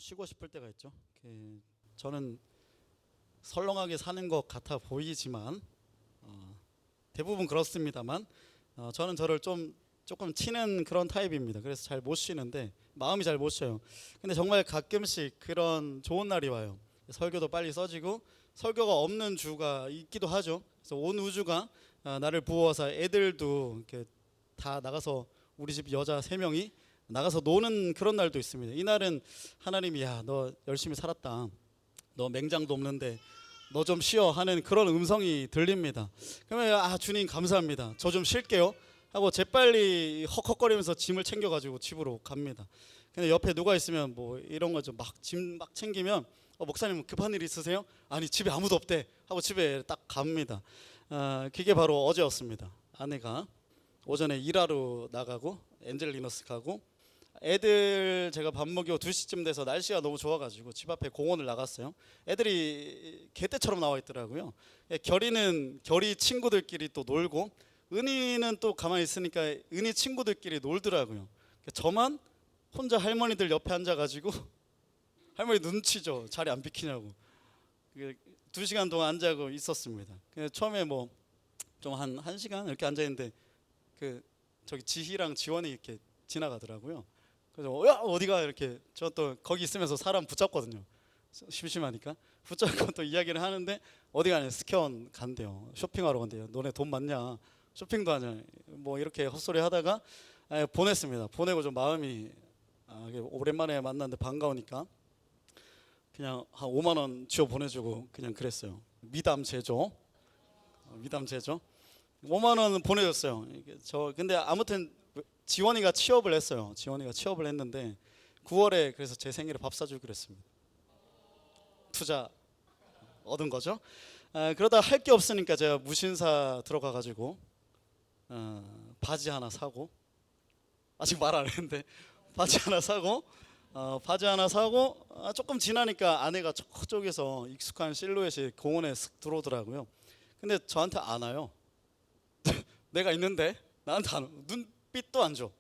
쉬고 싶을 때가 있죠. 저는 설렁하게 사는 것 같아 보이지만 대부분 그렇습니다만 저는 저를 조금 치는 그런 타입입니다. 그래서 잘 못 쉬는데 마음이 잘 못 쉬어요. 근데 정말 가끔씩 그런 좋은 날이 와요. 설교도 빨리 써지고 설교가 없는 주가 있기도 하죠. 그래서 온 우주가 나를 부어서 애들도 이렇게 다 나가서 우리 집 여자 3명이 나가서 노는 그런 날도 있습니다. 이날은 하나님이 야, 너 열심히 살았다. 너 맹장도 없는데 너 좀 쉬어 하는 그런 음성이 들립니다. 그러면 주님 감사합니다. 저 좀 쉴게요 하고 재빨리 헉헉거리면서 짐을 챙겨가지고 집으로 갑니다. 근데 옆에 누가 있으면 뭐 이런 거 좀 짐 막 챙기면 목사님 급한 일 있으세요? 아니 집에 아무도 없대 하고 집에 딱 갑니다. 그게 바로 어제였습니다. 아내가 오전에 일하러 나가고 엔젤리너스 가고 애들 제가 밥 먹이고 2시쯤 돼서 날씨가 너무 좋아가지고 집 앞에 공원을 나갔어요. 애들이 개떼처럼 나와 있더라고요. 결이 친구들끼리 또 놀고 은희는 또 가만히 있으니까 은희 친구들끼리 놀더라고요. 저만 혼자 할머니들 옆에 앉아가지고 할머니 눈치죠. 자리 안 비키냐고. 2시간 동안 앉아고 있었습니다. 처음에 뭐 좀 한 1시간 이렇게 앉아있는데 저기 지희랑 지원이 이렇게 지나가더라고요. 그래서 야 어디가 이렇게 저 또 거기 있으면서 사람 붙잡거든요. 심심하니까 붙잡고 또 이야기를 하는데 어디 가냐 스키원 간대요. 쇼핑하러 간대요. 너네 돈 많냐? 쇼핑도 하냐? 뭐 이렇게 헛소리 하다가 보냈습니다. 보내고 좀 마음이 오랜만에 만났는데 반가우니까 그냥 한 5만 원 쥐어 보내주고 그냥 그랬어요. 미담 제조. 5만 원 보내줬어요. 근데 아무튼 지원이가 취업을 했어요. 지원이가 취업을 했는데 9월에 그래서 제 생일에 밥 사주기로 했습니다. 투자 얻은 거죠. 그러다 할 게 없으니까 제가 무신사 들어가가지고 바지 하나 사고 아직 말 안 했는데 바지 하나 사고 조금 지나니까 아내가 저쪽에서 익숙한 실루엣이 공원에 쓱 들어오더라고요. 근데 저한테 안 와요. 내가 있는데 나한테 안 와. 눈빛도 안 줘.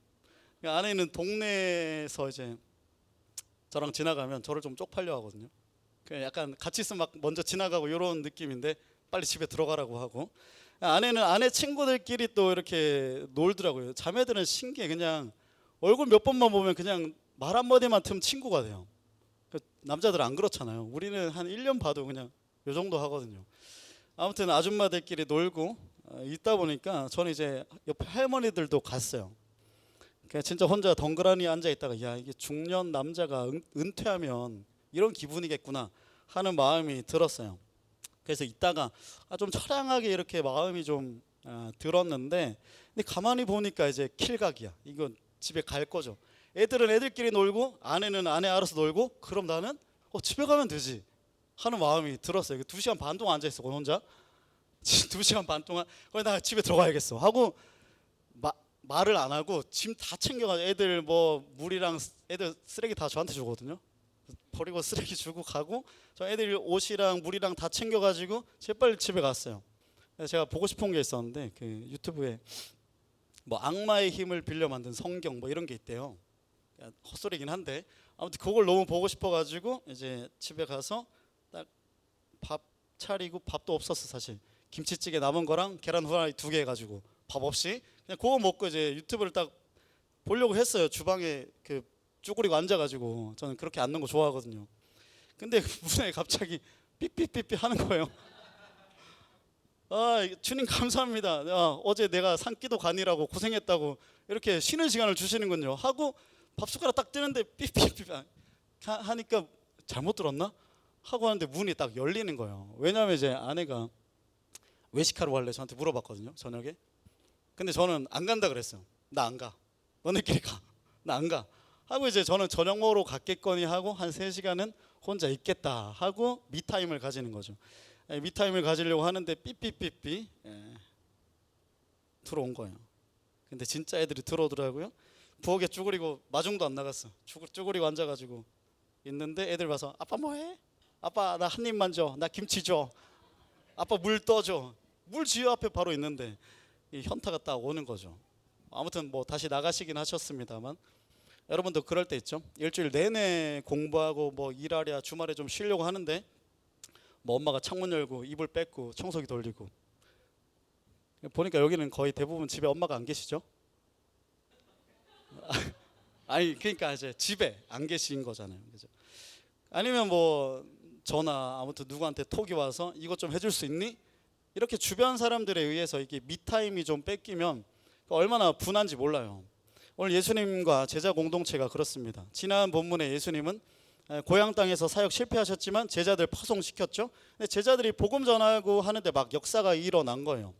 아내는 동네에서 이제 저랑 지나가면 저를 좀 쪽팔려 하거든요. 약간 같이 있으면 막 먼저 지나가고 이런 느낌인데 빨리 집에 들어가라고 하고 아내는 아내 친구들끼리 또 이렇게 놀더라고요. 자매들은 신기해. 그냥 얼굴 몇 번만 보면 그냥 말 한마디만 틈 친구가 돼요. 남자들은 안 그렇잖아요. 우리는 한 1년 봐도 그냥 요 정도 하거든요. 아무튼 아줌마들끼리 놀고 있다 보니까 저는 이제 옆에 할머니들도 갔어요. 그냥 진짜 혼자 덩그러니 앉아 있다가 야 이게 중년 남자가 은퇴하면 이런 기분이겠구나 하는 마음이 들었어요. 그래서 있다가 좀 처량하게 이렇게 마음이 좀 들었는데 근데 가만히 보니까 이제 킬각이야. 이건 집에 갈 거죠. 애들은 애들끼리 놀고 아내는 아내 알아서 놀고 그럼 나는 집에 가면 되지 하는 마음이 들었어요. 2시간 반 동안 앉아 있어 혼자. 2시간 반 동안 나 집에 들어가야겠어 하고 말을 안 하고 짐 다 챙겨가지고 애들 뭐 물이랑 애들 쓰레기 다 저한테 주거든요. 버리고 쓰레기 주고 가고 저 애들 옷이랑 물이랑 다 챙겨가지고 재빨리 집에 갔어요. 제가 보고 싶은 게 있었는데 유튜브에 뭐 악마의 힘을 빌려 만든 성경 뭐 이런 게 있대요. 헛소리긴 한데 아무튼 그걸 너무 보고 싶어가지고 이제 집에 가서 딱 밥 차리고 밥도 없었어 사실. 김치찌개 남은 거랑 계란 후라이 2개 해가지고 밥 없이 그냥 그거 먹고 이제 유튜브를 딱 보려고 했어요. 주방에 쭈그리고 앉아가지고 저는 그렇게 앉는 거 좋아하거든요. 근데 무슨 갑자기 삐삐삐삐 하는 거예요. 주님 감사합니다. 어제 내가 산기도 가니라고 고생했다고 이렇게 쉬는 시간을 주시는군요 하고 밥 숟가락 딱 뜨는데 삐삐삐 하니까 잘못 들었나? 하고 하는데 문이 딱 열리는 거예요. 왜냐하면 이제 아내가 외식하러 갈래 저한테 물어봤거든요 저녁에. 근데 저는 안 간다 그랬어요. 나 안 가. 너네끼리 가. 나 안 가. 하고 이제 저는 저녁 먹으러 갔겠거니 하고 한 3시간은 혼자 있겠다 하고 미타임을 가지는 거죠. 미타임을 가지려고 하는데 삐삐삐삐 들어온 거예요. 근데 진짜 애들이 들어오더라고요. 부엌에 쭈그리고 마중도 안 나갔어. 쭈그리고 앉아가지고 있는데 애들 와서 아빠 뭐해? 아빠 나 한 입만 줘. 나 김치 줘. 아빠 물 떠줘. 물 지효 앞에 바로 있는데 이 현타가 딱 오는 거죠. 아무튼 뭐 다시 나가시긴 하셨습니다만 여러분도 그럴 때 있죠. 일주일 내내 공부하고 뭐 일하랴 주말에 좀 쉬려고 하는데 뭐 엄마가 창문 열고 이불 뺏고 청소기 돌리고, 보니까 여기는 거의 대부분 집에 엄마가 안 계시죠? 아니 그러니까 이제 집에 안 계신 거잖아요, 그죠? 아니면 뭐 전화 아무튼 누구한테 톡이 와서 이것 좀 해줄 수 있니? 이렇게 주변 사람들에 의해서 이게 미타임이 좀 뺏기면 얼마나 분한지 몰라요. 오늘 예수님과 제자 공동체가 그렇습니다. 지난 본문에 예수님은 고향 땅에서 사역 실패하셨지만 제자들 파송시켰죠. 근데 제자들이 복음 전하고 하는데 막 역사가 일어난 거예요.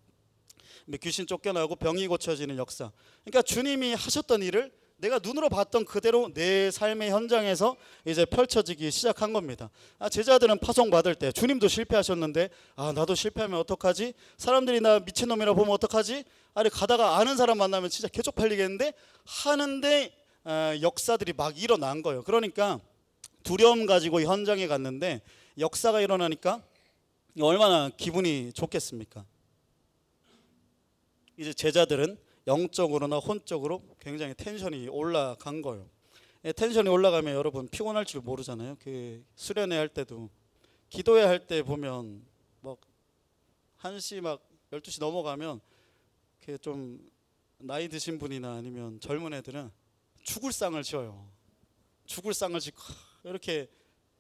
귀신 쫓겨나고 병이 고쳐지는 역사. 그러니까 주님이 하셨던 일을 내가 눈으로 봤던 그대로 내 삶의 현장에서 이제 펼쳐지기 시작한 겁니다. 제자들은 파송받을 때 주님도 실패하셨는데 나도 실패하면 어떡하지? 사람들이 나 미친놈이라 보면 어떡하지? 아니 가다가 아는 사람 만나면 진짜 개쪽 팔리겠는데? 하는데 역사들이 막 일어난 거예요. 그러니까 두려움 가지고 현장에 갔는데 역사가 일어나니까 얼마나 기분이 좋겠습니까? 이제 제자들은 영적으로나 혼적으로 굉장히 텐션이 올라간 거예요. 텐션이 올라가면 여러분 피곤할 줄 모르잖아요. 그 수련회 할 때도 기도회 할 때 보면 막 1시 막 12시 넘어가면 그 좀 나이 드신 분이나 아니면 젊은 애들은 죽을 상을 지어요. 죽을 상을 짓고 이렇게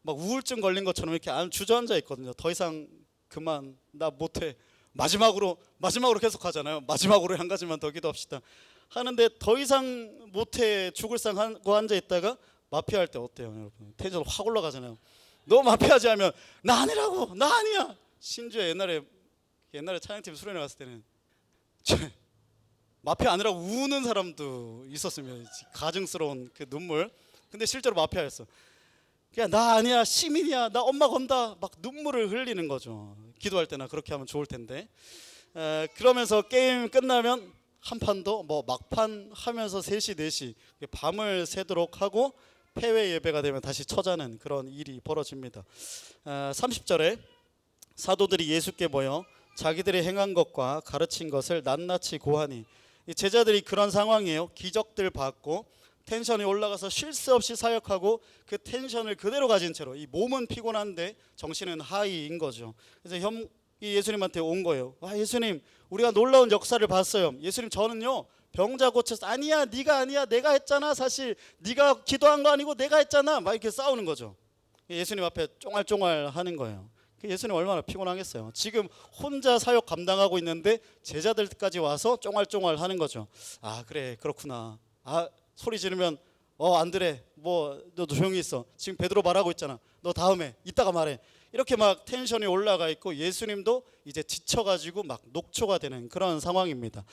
막 우울증 걸린 것처럼 이렇게 주저앉아 있거든요. 더 이상 그만 나 못해. 마지막으로 계속 하잖아요. 마지막으로 한 가지만 더 기도합시다 하는데 더 이상 못해 죽을 상 하고 앉아 있다가 마피아 할 때 어때요, 여러분? 텐션 확 올라가잖아요. 너 마피아지 하면 나 아니라고, 나 아니야. 심지어 옛날에 찬양팀 수련회 갔을 때는 마피아 아니라고 우는 사람도 있었으면 가증스러운 그 눈물. 근데 실제로 마피아였어. 그냥 나 아니야, 시민이야, 나 엄마 건다, 막 눈물을 흘리는 거죠. 기도할 때나 그렇게 하면 좋을 텐데. 그러면서 게임 끝나면 한 판 더 뭐 막판 하면서 3시 4시 밤을 새도록 하고 폐회 예배가 되면 다시 처자는 그런 일이 벌어집니다. 30절에 사도들이 예수께 모여 자기들이 행한 것과 가르친 것을 낱낱이 고하니, 이 제자들이 그런 상황이에요. 기적들 받고 텐션이 올라가서 쉴 새 없이 사역하고 그 텐션을 그대로 가진 채로 이 몸은 피곤한데 정신은 하이인 거죠. 그래서 예수님한테 온 거예요. 예수님, 우리가 놀라운 역사를 봤어요. 예수님, 저는요 병자 고쳐서 아니야, 네가 아니야, 내가 했잖아. 사실 네가 기도한 거 아니고 내가 했잖아. 막 이렇게 싸우는 거죠. 예수님 앞에 쫑알쫑알 하는 거예요. 예수님 얼마나 피곤하겠어요. 지금 혼자 사역 감당하고 있는데 제자들까지 와서 쫑알쫑알 하는 거죠. 그래, 그렇구나. 소리 지르면 안드레 너도 조용히 있어. 지금 베드로 말하고 있잖아. 너 다음에 이따가 말해. 이렇게 막 텐션이 올라가 있고 예수님도 이제 지쳐가지고 막 녹초가 되는 그런 상황입니다.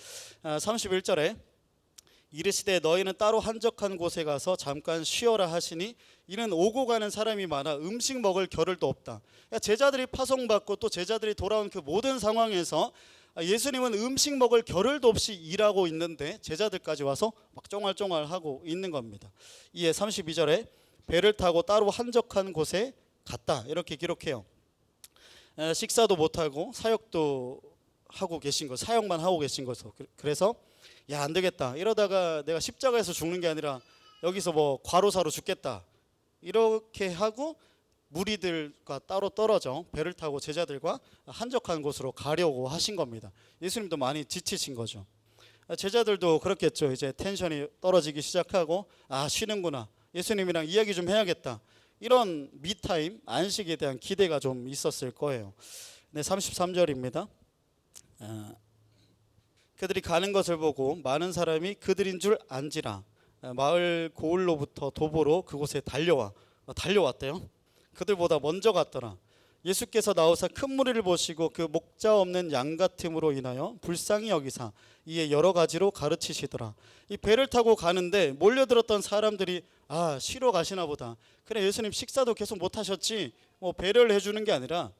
31절에 이르시되 너희는 따로 한적한 곳에 가서 잠깐 쉬어라 하시니 이는 오고 가는 사람이 많아 음식 먹을 겨를도 없다. 그러니까 제자들이 파송받고 또 제자들이 돌아온 그 모든 상황에서 예수님은 음식 먹을 겨를도 없이 일하고 있는데 제자들까지 와서 막 쫑알쫑알하고 있는 겁니다. 이에 32절에 배를 타고 따로 한적한 곳에 갔다 이렇게 기록해요. 식사도 못하고 사역도 하고 계신 거, 사역만 하고 계신 거죠. 그래서 안 되겠다, 이러다가 내가 십자가에서 죽는 게 아니라 여기서 뭐 과로사로 죽겠다 이렇게 하고 무리들과 따로 떨어져 배를 타고 제자들과 한적한 곳으로 가려고 하신 겁니다. 예수님도 많이 지치신 거죠. 제자들도 그렇겠죠. 이제 텐션이 떨어지기 시작하고 쉬는구나, 예수님이랑 이야기 좀 해야겠다, 이런 미타임, 안식에 대한 기대가 좀 있었을 거예요. 네, 33절입니다. 그들이 가는 것을 보고 많은 사람이 그들인 줄 안지라 마을 고을로부터 도보로 그곳에 달려왔대요. 그들보다 먼저 갔더라. 예수께서 나오사 큰 무리를 보시고 그 목자 없는 양 같음으로 인하여 불쌍히 여기사 이에 여러 가지로 가르치시더라. 이 배를 타고 가는데 몰려들었던 사람들이 쉬러 가시나 보다. 그래, 예수님 식사도 계속 못 하셨지, 뭐 배려를 해주는 게 아니라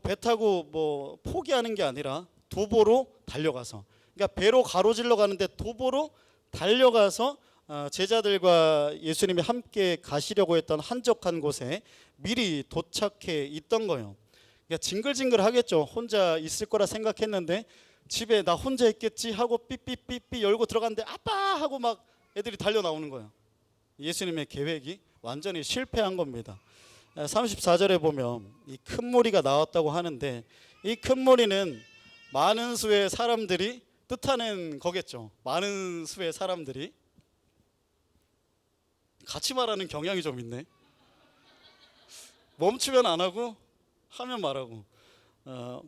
배 타고 포기하는 게 아니라 도보로 달려가서, 그러니까 배로 가로질러 가는데 도보로 달려가서 제자들과 예수님이 함께 가시려고 했던 한적한 곳에 미리 도착해 있던 거예요. 그러니까 징글징글 하겠죠. 혼자 있을 거라 생각했는데 집에 나 혼자 있겠지 하고 삐삐삐삐 열고 들어갔는데 아빠 하고 막 애들이 달려 나오는 거예요. 예수님의 계획이 완전히 실패한 겁니다. 34절에 보면 이 큰 무리가 나왔다고 하는데, 이 큰 무리는 많은 수의 사람들이 뜻하는 거겠죠. 많은 수의 사람들이 같이 말하는 경향이 좀 있네. 멈추면 안 하고 하면 말하고.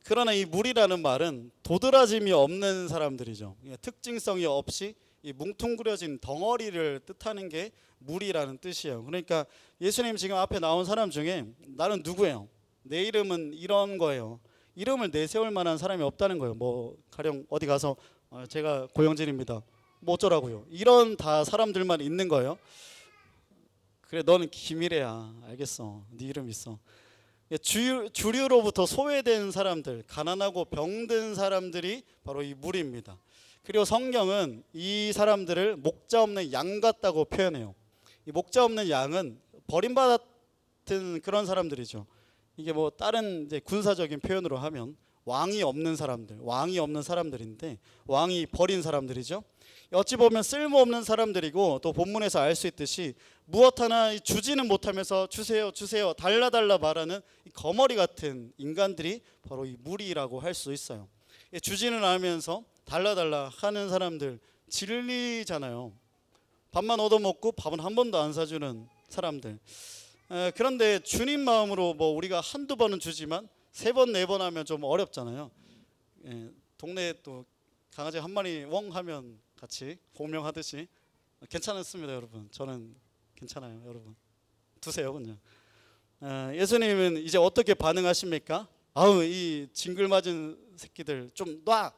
그러나 이 무리라는 말은 도드라짐이 없는 사람들이죠. 특징성이 없이 이 뭉퉁그려진 덩어리를 뜻하는 게 무리라는 뜻이에요. 그러니까 예수님 지금 앞에 나온 사람 중에 나는 누구예요? 내 이름은 이런 거예요. 이름을 내세울 만한 사람이 없다는 거예요. 뭐 가령 어디 가서 제가 고영진입니다. 뭐 어쩌라고요? 이런 다 사람들만 있는 거예요. 그래, 너는 김이래야. 알겠어. 네 이름 있어. 주류로부터 소외된 사람들, 가난하고 병든 사람들이 바로 이 무리입니다. 그리고 성경은 이 사람들을 목자 없는 양 같다고 표현해요. 이 목자 없는 양은 버림받은 그런 사람들이죠. 이게 뭐 다른 이제 군사적인 표현으로 하면 왕이 없는 사람들, 왕이 없는 사람들인데 왕이 버린 사람들이죠. 어찌 보면 쓸모없는 사람들이고, 또 본문에서 알 수 있듯이 무엇 하나 주지는 못하면서 주세요 주세요 달라 말하는 이 거머리 같은 인간들이 바로 이 무리라고 할 수 있어요. 주지는 않으면서 달라 하는 사람들 진리잖아요. 밥만 얻어먹고 밥은 한 번도 안 사주는 사람들. 그런데 주님 마음으로 뭐 우리가 한두 번은 주지만 세 번, 네 번 하면 좀 어렵잖아요. 동네에 또 강아지 한 마리 웡 하면 같이 공명하듯이 괜찮았습니다, 여러분. 저는 괜찮아요, 여러분. 두세요, 그냥. 예수님은 이제 어떻게 반응하십니까? 아우, 이 징글맞은 새끼들 좀 놔.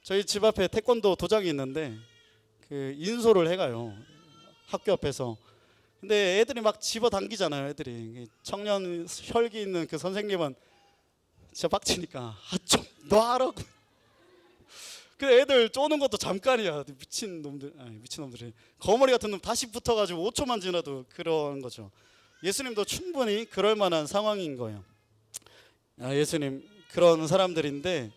저희 집 앞에 태권도 도장이 있는데 그 인솔을 해가요, 학교 앞에서. 근데 애들이 막 집어당기잖아요. 애들이 청년 혈기 있는 그 선생님은 진짜 빡치니까 좀 놔라고. 그 애들 쪼는 것도 잠깐이야. 미친놈들이 거머리 같은 놈 다시 붙어가지고 5초만 지나도 그런 거죠. 예수님도 충분히 그럴 만한 상황인 거예요. 예수님 그런 사람들인데,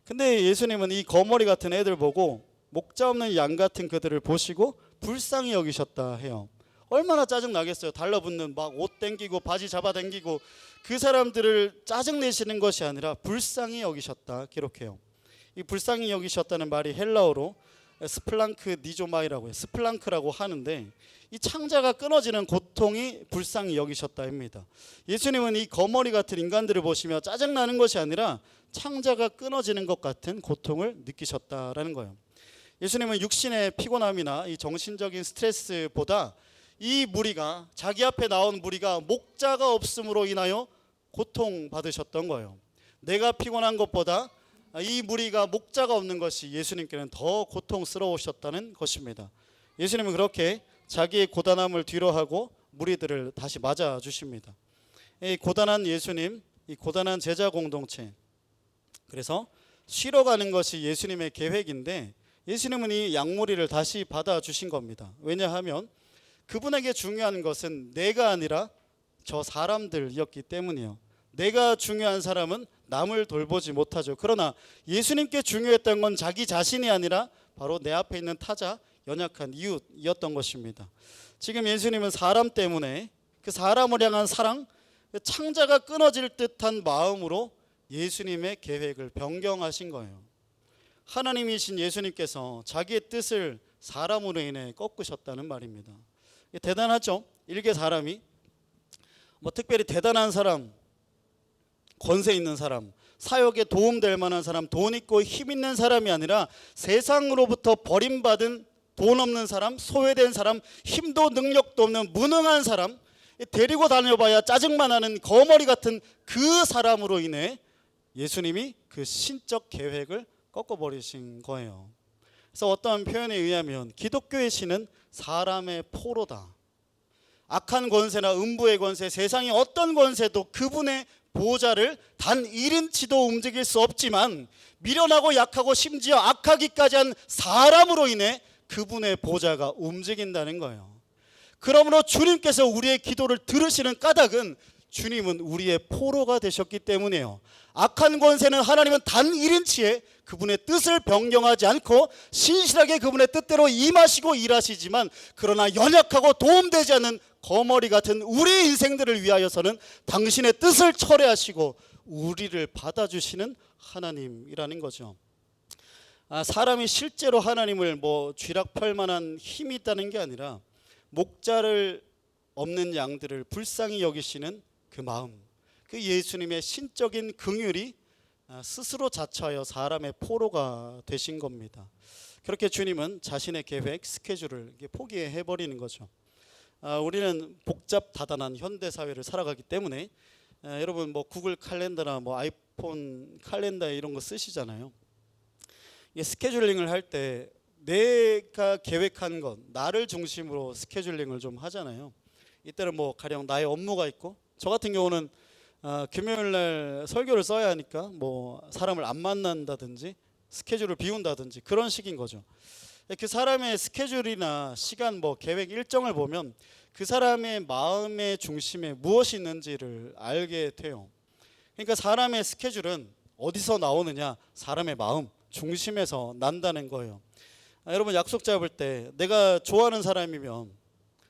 근데 예수님은 이 거머리 같은 애들 보고 목자 없는 양 같은 그들을 보시고 불쌍히 여기셨다 해요. 얼마나 짜증 나겠어요. 달라붙는 막 옷 땡기고 바지 잡아 당기고 그 사람들을 짜증 내시는 것이 아니라 불쌍히 여기셨다 기록해요. 이 불쌍히 여기셨다는 말이 헬라어로 스플랑크 니조마이라고 해요. 스플랑크라고 하는데, 이 창자가 끊어지는 고통이 불쌍히 여기셨다입니다. 예수님은 이 거머리 같은 인간들을 보시며 짜증나는 것이 아니라 창자가 끊어지는 것 같은 고통을 느끼셨다라는 거예요. 예수님은 육신의 피곤함이나 이 정신적인 스트레스보다 이 무리가, 자기 앞에 나온 무리가 목자가 없음으로 인하여 고통받으셨던 거예요. 내가 피곤한 것보다 이 무리가 목자가 없는 것이 예수님께는 더 고통스러우셨다는 것입니다. 예수님은 그렇게 자기의 고단함을 뒤로하고 무리들을 다시 맞아주십니다. 이 고단한 예수님, 이 고단한 제자 공동체, 그래서 쉬러 가는 것이 예수님의 계획인데 예수님은 이 양무리를 다시 받아주신 겁니다. 왜냐하면 그분에게 중요한 것은 내가 아니라 저 사람들이었기 때문이에요. 내가 중요한 사람은 남을 돌보지 못하죠. 그러나 예수님께 중요했던 건 자기 자신이 아니라 바로 내 앞에 있는 타자, 연약한 이웃이었던 것입니다. 지금 예수님은 사람 때문에 그 사람을 향한 사랑, 창자가 끊어질 듯한 마음으로 예수님의 계획을 변경하신 거예요. 하나님이신 예수님께서 자기의 뜻을 사람으로 인해 꺾으셨다는 말입니다. 대단하죠? 일개 사람이 뭐 특별히 대단한 사람, 권세 있는 사람, 사역에 도움될 만한 사람, 돈 있고 힘 있는 사람이 아니라 세상으로부터 버림받은 돈 없는 사람, 소외된 사람, 힘도 능력도 없는 무능한 사람, 데리고 다녀봐야 짜증만 나는 거머리 같은 그 사람으로 인해 예수님이 그 신적 계획을 꺾어버리신 거예요. 그래서 어떤 표현에 의하면 기독교의 신은 사람의 포로다. 악한 권세나 음부의 권세, 세상의 어떤 권세도 그분의 보좌를 단 1인치도 움직일 수 없지만 미련하고 약하고 심지어 악하기까지 한 사람으로 인해 그분의 보좌가 움직인다는 거예요. 그러므로 주님께서 우리의 기도를 들으시는 까닭은 주님은 우리의 포로가 되셨기 때문이에요. 악한 권세는 하나님은 단 1인치에 그분의 뜻을 변경하지 않고 신실하게 그분의 뜻대로 임하시고 일하시지만, 그러나 연약하고 도움되지 않는 거머리 같은 우리의 인생들을 위하여서는 당신의 뜻을 철회하시고 우리를 받아주시는 하나님이라는 거죠. 사람이 실제로 하나님을 쥐락펼 만한 힘이 있다는 게 아니라 목자를 없는 양들을 불쌍히 여기시는 그 마음, 그 예수님의 신적인 긍휼이 스스로 자처하여 사람의 포로가 되신 겁니다. 그렇게 주님은 자신의 계획, 스케줄을 포기해 버리는 거죠. 우리는 복잡다단한 현대 사회를 살아가기 때문에 여러분 구글 칼렌더나 아이폰 칼렌더 이런 거 쓰시잖아요. 스케줄링을 할 때 내가 계획한 것, 나를 중심으로 스케줄링을 좀 하잖아요. 이때는 가령 나의 업무가 있고, 저 같은 경우는 금요일 날 설교를 써야 하니까 사람을 안 만난다든지 스케줄을 비운다든지 그런 식인 거죠. 그 사람의 스케줄이나 시간, 계획 일정을 보면 그 사람의 마음의 중심에 무엇이 있는지를 알게 돼요. 그러니까 사람의 스케줄은 어디서 나오느냐? 사람의 마음 중심에서 난다는 거예요. 여러분, 약속 잡을 때 내가 좋아하는 사람이면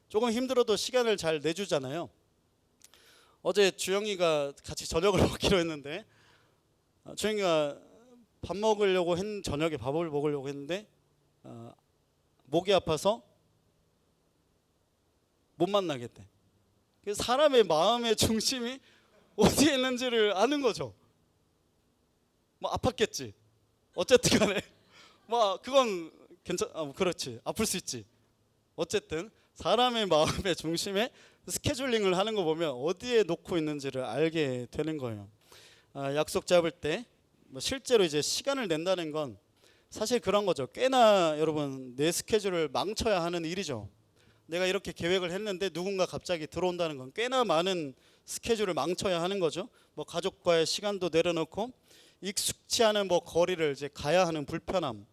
조금 힘들어도 시간을 잘 내주잖아요. 어제 주영이가 같이 저녁을 먹기로 했는데, 주영이가 저녁에 밥을 먹으려고 했는데 목이 아파서 못 만나겠대. 그래서 사람의 마음의 중심이 어디에 있는지를 아는 거죠. 아팠겠지. 어쨌든 간에 그건 그렇지, 아플 수 있지. 어쨌든 사람의 마음의 중심에 스케줄링을 하는 거 보면 어디에 놓고 있는지를 알게 되는 거예요. 약속 잡을 때 실제로 이제 시간을 낸다는 건 사실 그런 거죠. 꽤나 여러분 내 스케줄을 망쳐야 하는 일이죠. 내가 이렇게 계획을 했는데 누군가 갑자기 들어온다는 건 꽤나 많은 스케줄을 망쳐야 하는 거죠. 가족과의 시간도 내려놓고 익숙치 않은 거리를 이제 가야 하는 불편함,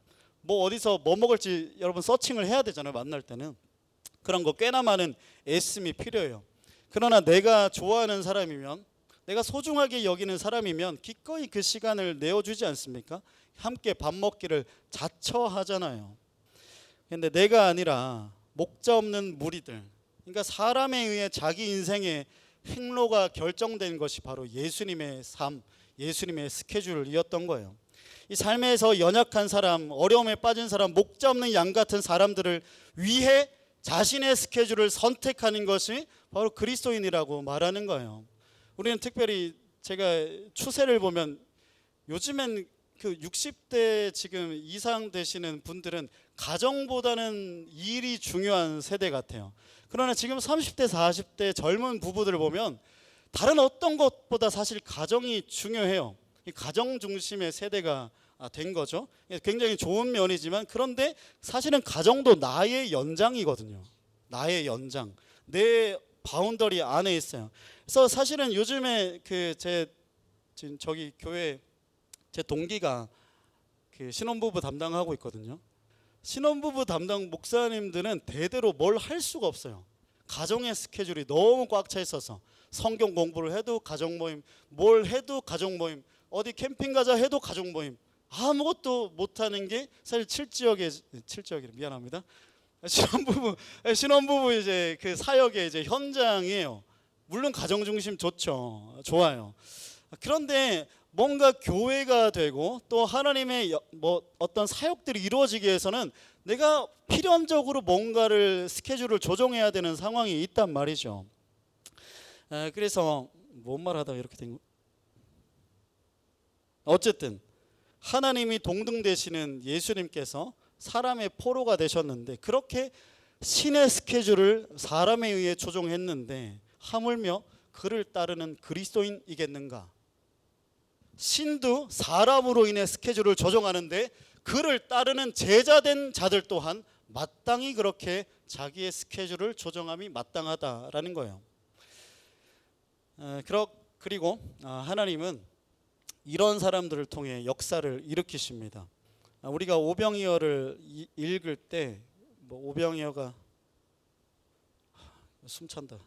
어디서 먹을지 여러분 서칭을 해야 되잖아요. 만날 때는 그런 거 꽤나 많은 애씀이 필요해요. 그러나 내가 좋아하는 사람이면, 내가 소중하게 여기는 사람이면 기꺼이 그 시간을 내어주지 않습니까? 함께 밥 먹기를 자처하잖아요. 그런데 내가 아니라 목자 없는 무리들, 그러니까 사람에 의해 자기 인생의 행로가 결정된 것이 바로 예수님의 삶, 예수님의 스케줄이었던 거예요. 이 삶에서 연약한 사람, 어려움에 빠진 사람, 목자 없는 양 같은 사람들을 위해 자신의 스케줄을 선택하는 것이 바로 그리스도인이라고 말하는 거예요. 우리는 특별히 제가 추세를 보면 요즘엔 그 60대 지금 이상 되시는 분들은 가정보다는 일이 중요한 세대 같아요. 그러나 지금 30대 40대 젊은 부부들을 보면 다른 어떤 것보다 사실 가정이 중요해요. 가정 중심의 세대가 된 거죠. 굉장히 좋은 면이지만, 그런데 사실은 가정도 나의 연장이거든요. 나의 연장, 내 바운더리 안에 있어요. 그래서 사실은 요즘에 지금 저기 교회 제 동기가 그 신혼부부 담당하고 있거든요. 신혼부부 담당 목사님들은 대대로 뭘 할 수가 없어요. 가정의 스케줄이 너무 꽉 차 있어서 성경 공부를 해도 가정 모임, 뭘 해도 가정 모임, 어디 캠핑 가자 해도 가정 모임, 아무것도 못하는 게 사실 7지역이래, 미안합니다. 신혼부부 이제 그 사역의 이제 현장이에요. 물론 가정 중심 좋죠, 좋아요. 그런데 뭔가 교회가 되고 또 하나님의 어떤 사역들이 이루어지기 위해서는 내가 필연적으로 뭔가를 스케줄을 조정해야 되는 상황이 있단 말이죠. 그래서 뭔 말하다가 이렇게 된 거. 어쨌든 하나님이 동등 되시는 예수님께서 사람의 포로가 되셨는데, 그렇게 신의 스케줄을 사람에 의해 조종했는데 하물며 그를 따르는 그리스도인이겠는가? 신도 사람으로 인해 스케줄을 조정하는데 그를 따르는 제자된 자들 또한 마땅히 그렇게 자기의 스케줄을 조정함이 마땅하다라는 거예요. 그리고 하나님은 이런 사람들을 통해 역사를 일으키십니다. 우리가 오병이어를 읽을 때 오병이어가 숨찬다.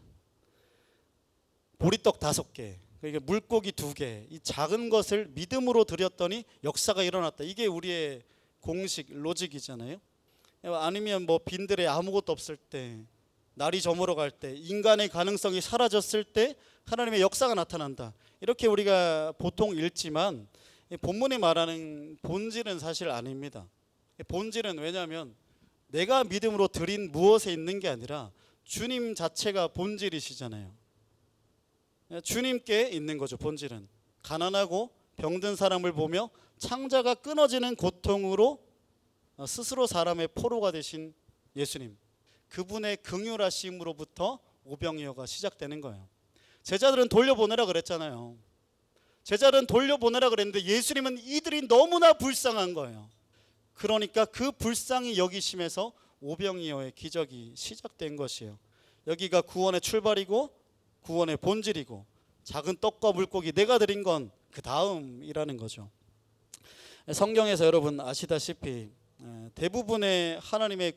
보리떡 5개, 그러니까 물고기 2개, 이 작은 것을 믿음으로 드렸더니 역사가 일어났다. 이게 우리의 공식 로직이잖아요. 아니면 뭐 빈들에 아무것도 없을 때, 날이 저물어 갈 때, 인간의 가능성이 사라졌을 때 하나님의 역사가 나타난다. 이렇게 우리가 보통 읽지만 본문이 말하는 본질은 사실 아닙니다. 본질은 왜냐하면 내가 믿음으로 드린 무엇에 있는 게 아니라 주님 자체가 본질이시잖아요. 주님께 있는 거죠. 본질은 가난하고 병든 사람을 보며 창자가 끊어지는 고통으로 스스로 사람의 포로가 되신 예수님, 그분의 긍휼하심으로부터 오병이어가 시작되는 거예요. 제자들은 돌려보내라 그랬잖아요. 제자들은 돌려보내라 그랬는데 예수님은 이들이 너무나 불쌍한 거예요. 그러니까 그 불쌍히 여기심에서 오병이어의 기적이 시작된 것이에요. 여기가 구원의 출발이고 구원의 본질이고 작은 떡과 물고기 내가 드린 건 그 다음이라는 거죠. 성경에서 여러분 아시다시피 대부분의 하나님의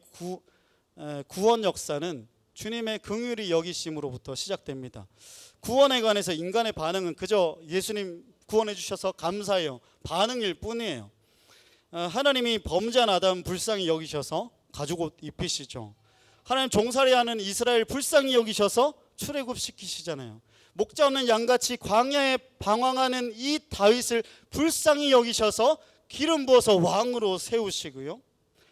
구원 역사는 주님의 긍휼히 여기심으로부터 시작됩니다. 구원에 관해서 인간의 반응은 그저 예수님 구원해 주셔서 감사해요 반응일 뿐이에요. 하나님이 범죄한 아담 불쌍히 여기셔서 가죽옷 입히시죠. 하나님 종살이하는 이스라엘 불쌍히 여기셔서 출애굽시키시잖아요. 목자 없는 양같이 광야에 방황하는 이 다윗을 불쌍히 여기셔서 기름 부어서 왕으로 세우시고요.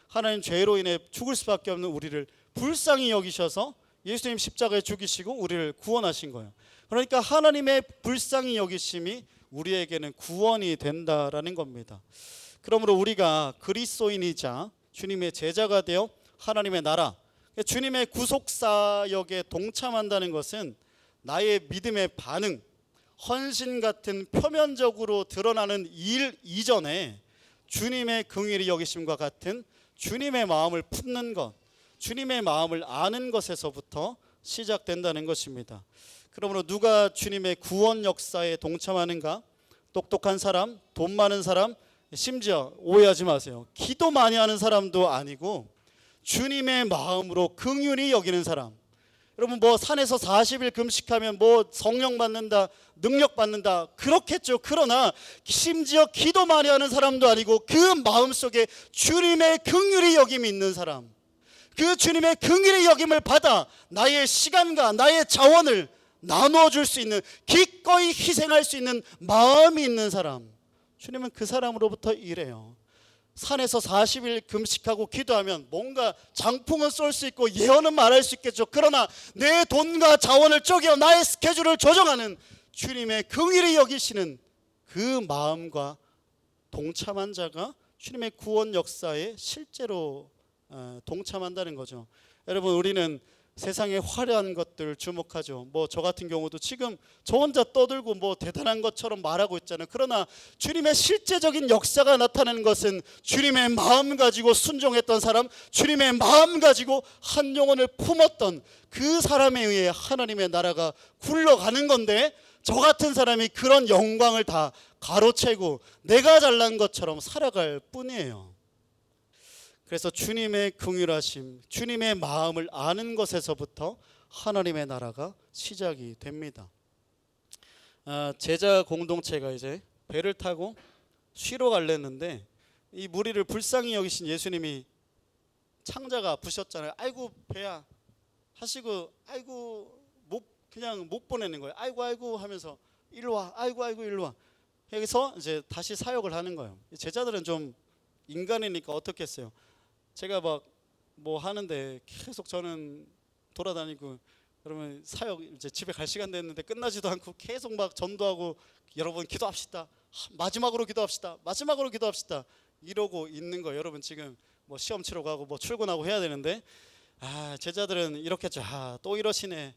하나님 죄로 인해 죽을 수밖에 없는 우리를 불쌍히 여기셔서 예수님 십자가에 죽이시고 우리를 구원하신 거예요. 그러니까 하나님의 불쌍히 여기심이 우리에게는 구원이 된다라는 겁니다. 그러므로 우리가 그리스도인이자 주님의 제자가 되어 하나님의 나라, 주님의 구속사역에 동참한다는 것은 나의 믿음의 반응, 헌신 같은 표면적으로 드러나는 일 이전에 주님의 긍휼히 여기심과 같은 주님의 마음을 품는 것, 주님의 마음을 아는 것에서부터 시작된다는 것입니다. 그러므로 누가 주님의 구원 역사에 동참하는가? 똑똑한 사람, 돈 많은 사람, 심지어 오해하지 마세요. 기도 많이 하는 사람도 아니고 주님의 마음으로 긍휼히 여기는 사람. 여러분 뭐 산에서 40일 금식하면 뭐 성령 받는다, 능력 받는다 그렇겠죠. 그러나 심지어 기도 많이 하는 사람도 아니고 그 마음속에 주님의 긍휼히 여김이 있는 사람, 그 주님의 긍휼히 여김을 받아 나의 시간과 나의 자원을 나누어 줄 수 있는, 기꺼이 희생할 수 있는 마음이 있는 사람, 주님은 그 사람으로부터 이래요. 산에서 40일 금식하고 기도하면 뭔가 장풍은 쏠 수 있고 예언은 말할 수 있겠죠. 그러나 내 돈과 자원을 쪼개어 나의 스케줄을 조정하는 주님의 긍휼히 여기시는 그 마음과 동참한 자가 주님의 구원 역사에 실제로 동참한다는 거죠. 여러분 우리는 세상의 화려한 것들 주목하죠. 뭐 저 같은 경우도 지금 저 혼자 떠들고 뭐 대단한 것처럼 말하고 있잖아요. 그러나 주님의 실제적인 역사가 나타나는 것은 주님의 마음 가지고 순종했던 사람, 주님의 마음 가지고 한 영혼을 품었던 그 사람에 의해 하나님의 나라가 굴러가는 건데, 저 같은 사람이 그런 영광을 다 가로채고 내가 잘난 것처럼 살아갈 뿐이에요. 그래서 주님의 긍휼하심, 주님의 마음을 아는 것에서부터 하나님의 나라가 시작이 됩니다. 제자 공동체가 이제 배를 타고 쉬러 갈랬는데 이 무리를 불쌍히 여기신 예수님이 창자가 아프셨잖아요. 아이고 배야 하시고 아이고 그냥 못 보내는 거예요. 아이고 하면서 일로 와, 아이고 일로 와. 여기서 이제 다시 사역을 하는 거예요. 제자들은 좀 인간이니까 어떻겠어요? 제가 막 뭐 하는데 계속 저는 돌아다니고, 그러면 사역 이제 집에 갈 시간 됐는데 끝나지도 않고 계속 막 전도하고 여러분 기도합시다, 마지막으로 기도합시다, 마지막으로 기도합시다 이러고 있는 거예요. 여러분 지금 뭐 시험 치러 가고 뭐 출근하고 해야 되는데 제자들은 이렇겠죠. 또 이러시네.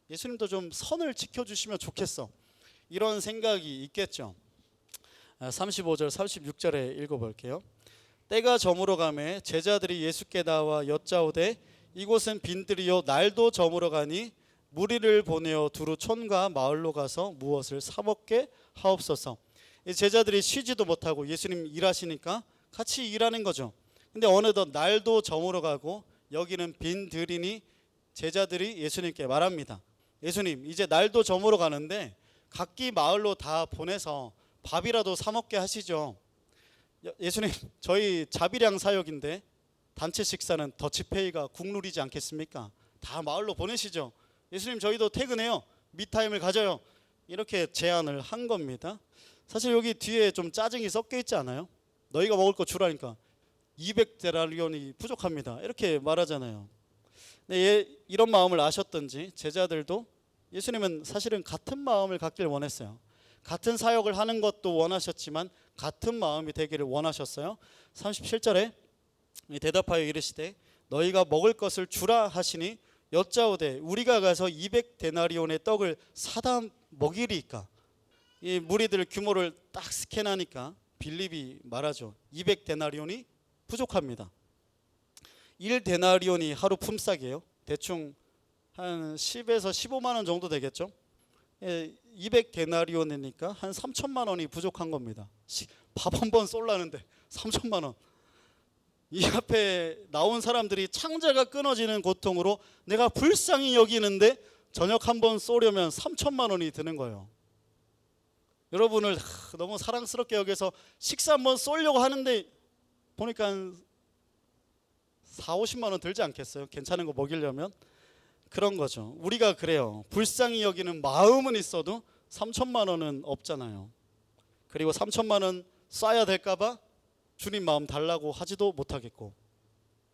예수님도 좀 선을 지켜주시면 좋겠어, 이런 생각이 있겠죠. 35절 36절에 읽어볼게요. 때가 저물어 가매 제자들이 예수께 나와 여짜오되 이곳은 빈들이요 날도 저물어 가니 무리를 보내어 두루 촌과 마을로 가서 무엇을 사 먹게 하옵소서. 제자들이 쉬지도 못하고 예수님 일하시니까 같이 일하는 거죠. 근데 어느덧 날도 저물어 가고 여기는 빈들이니 제자들이 예수님께 말합니다. 예수님, 이제 날도 저물어 가는데 각기 마을로 다 보내서 밥이라도 사 먹게 하시죠. 예수님, 저희 자비량 사역인데 단체 식사는 더치페이가 국룰이지 않겠습니까? 다 마을로 보내시죠. 예수님, 저희도 퇴근해요. 미타임을 가져요. 이렇게 제안을 한 겁니다. 사실 여기 뒤에 좀 짜증이 섞여 있지 않아요? 너희가 먹을 거 주라니까 200데나리온이 부족합니다. 이렇게 말하잖아요. 네, 이런 마음을 아셨던지 제자들도 예수님은 사실은 같은 마음을 갖길 원했어요. 같은 사역을 하는 것도 원하셨지만 같은 마음이 되기를 원하셨어요. 37절에 대답하여 이르시되 너희가 먹을 것을 주라 하시니 여짜오되 우리가 가서 200데나리온의 떡을 사다 먹이리이까. 이 무리들 규모를 딱 스캔하니까 빌립이 말하죠. 200데나리온이 부족합니다. 1데나리온이 하루 품삯이에요. 대충 한 10에서 15만 원 정도 되겠죠. 200데나리온이니까 한 3천만 원이 부족한 겁니다. 밥 한 번 쏠라는데 3천만 원. 이 앞에 나온 사람들이 창자가 끊어지는 고통으로 내가 불쌍히 여기는데 저녁 한 번 쏘려면 3천만 원이 드는 거예요. 여러분을 너무 사랑스럽게 여겨서 식사 한 번 쏘려고 하는데 보니까 한 4, 50만 원 들지 않겠어요? 괜찮은 거 먹이려면. 그런 거죠. 우리가 그래요. 불쌍히 여기는 마음은 있어도 3천만 원은 없잖아요. 그리고 3천만 원 쏴야 될까 봐 주님 마음 달라고 하지도 못하겠고.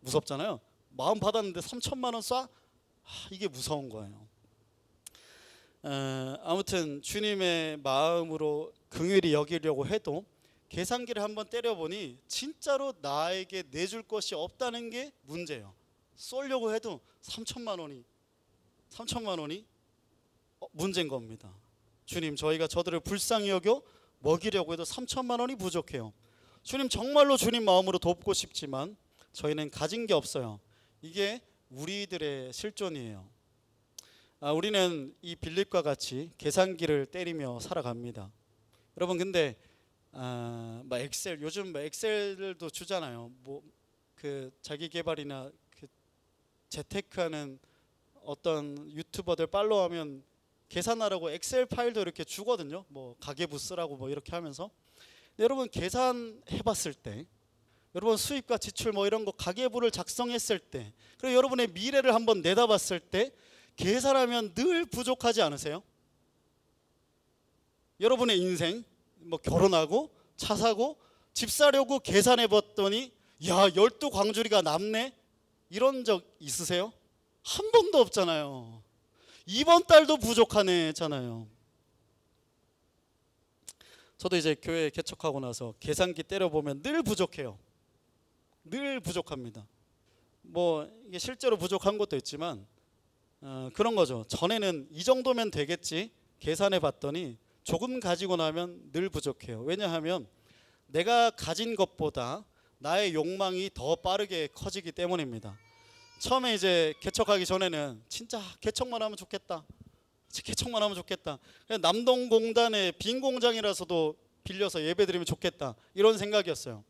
무섭잖아요. 마음 받았는데 3천만 원 쏴? 이게 무서운 거예요. 아무튼 주님의 마음으로 긍휼히 여기려고 해도 계산기를 한번 때려보니 진짜로 나에게 내줄 것이 없다는 게 문제예요. 쏠려고 해도 3천만 원이 문제인 겁니다. 주님, 저희가 저들을 불쌍히 여겨 먹이려고 해도 3천만 원이 부족해요. 주님, 정말로 주님 마음으로 돕고 싶지만 저희는 가진 게 없어요. 이게 우리들의 실존이에요. 우리는 이 빌립과 같이 계산기를 때리며 살아갑니다. 여러분, 근데 엑셀, 요즘 엑셀도 주잖아요. 그 자기 개발이나 그 재테크하는 어떤 유튜버들 팔로우하면 계산하라고 엑셀 파일도 이렇게 주거든요. 가계부 쓰라고 이렇게 하면서. 근데 여러분, 계산해봤을 때, 여러분 수입과 지출 이런 거 가계부를 작성했을 때, 그리고 여러분의 미래를 한번 내다봤을 때 계산하면 늘 부족하지 않으세요? 여러분의 인생, 결혼하고 차 사고 집 사려고 계산해봤더니 12광주리가 남네? 이런 적 있으세요? 한 번도 없잖아요. 이번 달도 부족하네잖아요. 저도 이제 교회 개척하고 나서 계산기 때려보면 늘 부족해요. 늘 부족합니다. 이게 실제로 부족한 것도 있지만 그런 거죠. 전에는 이 정도면 되겠지 계산해 봤더니 조금 가지고 나면 늘 부족해요. 왜냐하면 내가 가진 것보다 나의 욕망이 더 빠르게 커지기 때문입니다. 처음에 이제 개척하기 전에는 진짜 개척만 하면 좋겠다. 개척만 하면 좋겠다. 그냥 남동공단의 빈 공장이라서도 빌려서 예배드리면 좋겠다. 이런 생각이었어요.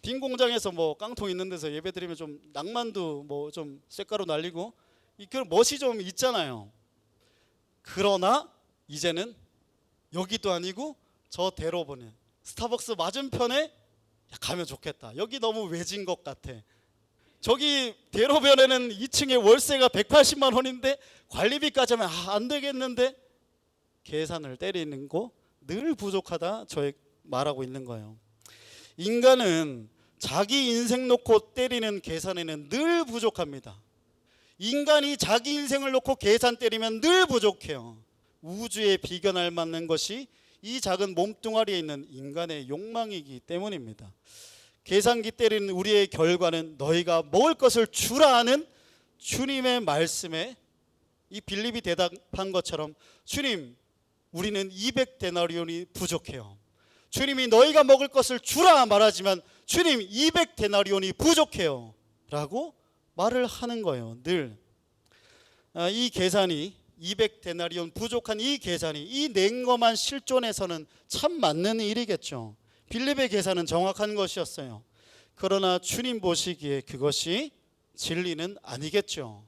빈 공장에서 깡통 있는 데서 예배드리면 좀 낭만도 좀 쇳가루 날리고 그런 멋이 좀 있잖아요. 그러나 이제는 여기도 아니고 저 대로변에 스타벅스 맞은편에 가면 좋겠다. 여기 너무 외진 것 같아. 저기 대로변에는 2층에 월세가 180만 원인데 관리비까지 하면 안 되겠는데 계산을 때리는 거 늘 부족하다 저에 말하고 있는 거예요. 인간은 자기 인생 놓고 때리는 계산에는 늘 부족합니다. 인간이 자기 인생을 놓고 계산 때리면 늘 부족해요. 우주에 비견할 만한 것이 이 작은 몸뚱아리에 있는 인간의 욕망이기 때문입니다. 계산기 때리는 우리의 결과는 너희가 먹을 것을 주라 하는 주님의 말씀에 이 빌립이 대답한 것처럼 주님, 우리는 200데나리온이 부족해요. 주님이 너희가 먹을 것을 주라 말하지만 주님 200데나리온이 부족해요 라고 말을 하는 거예요. 늘 이 계산이 200데나리온 부족한 이 계산이 이 냉엄한 실존에서는 참 맞는 일이겠죠. 빌립의 계산은 정확한 것이었어요. 그러나 주님 보시기에 그것이 진리는 아니겠죠.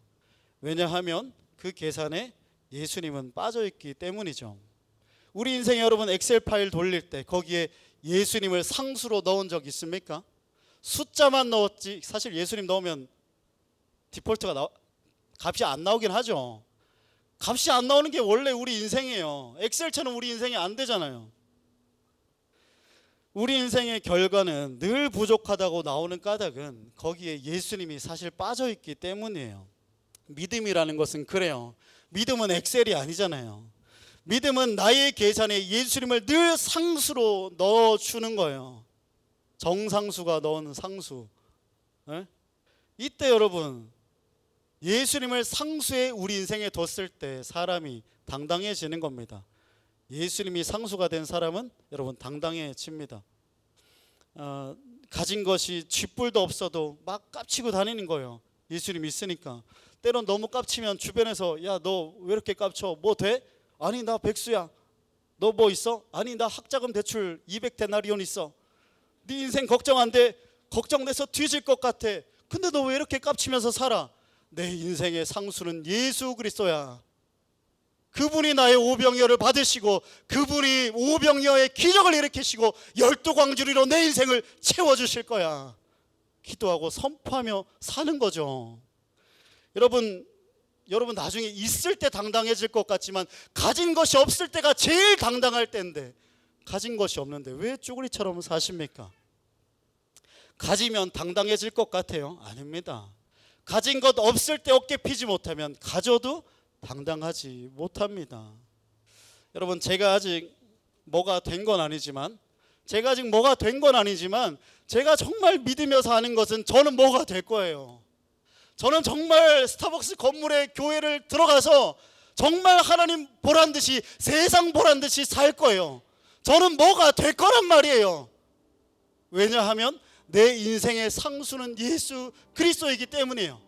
왜냐하면 그 계산에 예수님은 빠져있기 때문이죠. 우리 인생에 여러분 엑셀 파일 돌릴 때 거기에 예수님을 상수로 넣은 적 있습니까? 숫자만 넣었지 사실 예수님 넣으면 디폴트가 값이 안 나오긴 하죠. 값이 안 나오는 게 원래 우리 인생이에요. 엑셀처럼 우리 인생이 안 되잖아요. 우리 인생의 결과는 늘 부족하다고 나오는 까닭은 거기에 예수님이 사실 빠져있기 때문이에요. 믿음이라는 것은 그래요. 믿음은 엑셀이 아니잖아요. 믿음은 나의 계산에 예수님을 늘 상수로 넣어주는 거예요. 정상수가 넣은 상수. 네? 이때 여러분 예수님을 상수에 우리 인생에 뒀을 때 사람이 당당해지는 겁니다. 예수님이 상수가 된 사람은 여러분 당당해집니다. 가진 것이 쥐뿔도 없어도 막 깝치고 다니는 거예요. 예수님 있으니까. 때론 너무 깝치면 주변에서 야 너 왜 이렇게 깝쳐? 뭐 돼? 아니 나 백수야. 너 뭐 있어? 아니 나 학자금 대출 200데나리온 있어. 네 인생 걱정 안 돼. 걱정돼서 뒤질 것 같아. 근데 너 왜 이렇게 깝치면서 살아? 내 인생의 상수는 예수 그리스도야. 그분이 나의 오병이어를 받으시고 그분이 오병이어의 기적을 일으키시고 12광주리로 내 인생을 채워주실 거야. 기도하고 선포하며 사는 거죠. 여러분 나중에 있을 때 당당해질 것 같지만 가진 것이 없을 때가 제일 당당할 때인데 가진 것이 없는데 왜 쭈구리처럼 사십니까? 가지면 당당해질 것 같아요? 아닙니다. 가진 것 없을 때 어깨 피지 못하면 가져도 당당하지 못합니다. 여러분 제가 아직 뭐가 된 건 아니지만 제가 정말 믿으며 사는 것은 저는 뭐가 될 거예요. 저는 정말 스타벅스 건물에 교회를 들어가서 정말 하나님 보란 듯이 세상 보란 듯이 살 거예요. 저는 뭐가 될 거란 말이에요. 왜냐하면 내 인생의 상수는 예수 그리스도이기 때문이에요.